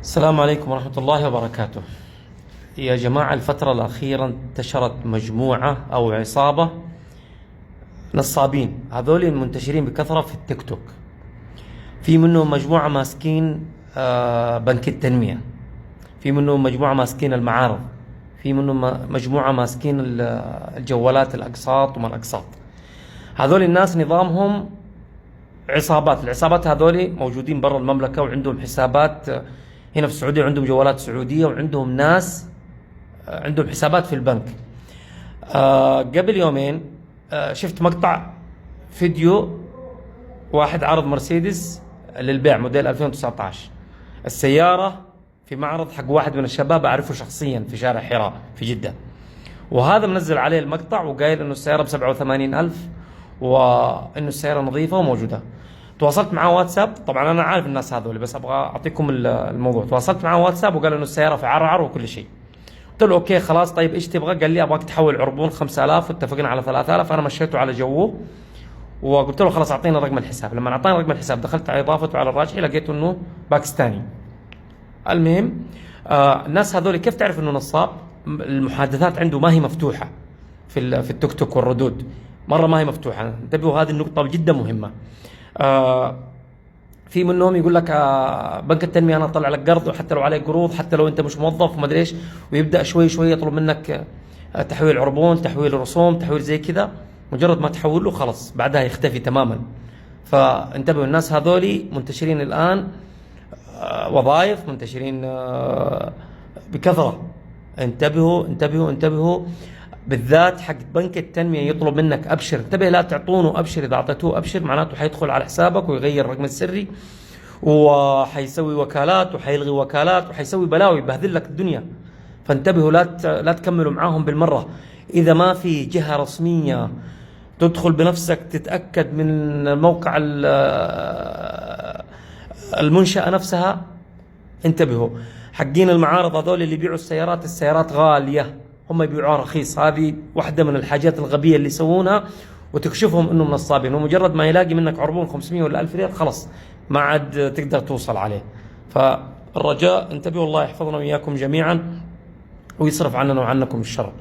السلام عليكم ورحمة الله وبركاته. يا جماعة، الفترة الأخيرة انتشرت مجموعة أو عصابة نصابين، هذول منتشرين بكثرة في التيك توك. في منهم مجموعة ماسكين بنك التنمية، في منهم مجموعة ماسكين المعارض، في منهم مجموعة ماسكين الجوالات الأقساط وما الأقساط. هذول الناس نظامهم عصابات. العصابات هذول موجودين برا المملكة وعندهم حسابات هنا في السعودية، وعندهم جوالات سعودية، وعندهم ناس عندهم حسابات في البنك. قبل يومين شفت مقطع فيديو واحد عرض مرسيدس للبيع موديل 2019. السيارة في معرض حق واحد من الشباب أعرفه شخصيا في شارع حراء في جدة، وهذا منزل عليه المقطع وقايل إنه السيارة ب87,000 وإنه السيارة نظيفة وموجودة. تواصلت معاه واتساب، طبعا أنا عارف الناس هذول بس أبغى أعطيكم الموضوع. تواصلت معاه واتساب وقال إنه السيارة في عرعر وكل شيء. قلت له أوكي خلاص، طيب إيش تبغى؟ قال لي أبغاك تحول عربون 5000 واتفقنا على 3000. أنا مشيته على جوه وقلت له خلاص أعطينا رقم الحساب. لما أعطاني رقم الحساب دخلت على إضافته على الراجحي لقيته إنه باكستاني. المهم الناس هذول كيف تعرف إنه نصاب؟ المحادثات عنده ما هي مفتوحة في التيك توك، والردود مرة ما هي مفتوحة. انتبهوا، هذه النقطة جدا مهمة. في منهم يقول لك بنك التنمية أنا أطلع لك قرض، وحتى لو عليك قروض، حتى لو أنت مش موظف وما أدري إيش، ويبدأ شوي شوي يطلب منك تحويل عربون، تحويل رسوم، تحويل زي كذا. مجرد ما تحول له خلاص بعدها يختفي تماما. فانتبهوا، الناس هذولي منتشرين الآن، وظائف منتشرين بكثرة. انتبهوا انتبهوا انتبهوا، بالذات حق بنك التنمية يطلب منك أبشر. انتبه، لا تعطونه أبشر. إذا أعطيتوه أبشر معناته حيدخل على حسابك ويغير الرقم السري وحيسوي وكالات وحيلغي وكالات وحيسوي بلاوي، يبهذل لك الدنيا. فانتبهوا، لا تكملوا معاهم بالمرة. إذا ما في جهة رسمية تدخل بنفسك تتأكد من موقع المنشأة نفسها، انتبهوا. حقين المعارض هذول اللي يبيعوا السيارات غالية، هم يبيعوها رخيص. هذه واحدة من الحاجات الغبية اللي يسوونها وتكشفهم انهم نصابين. ومجرد ما يلاقي منك عربون 500 ولا 1000 ريال خلاص ما عاد تقدر توصل عليه. فالرجاء انتبهوا، الله يحفظنا وإياكم جميعا ويصرف عننا وعنكم الشر.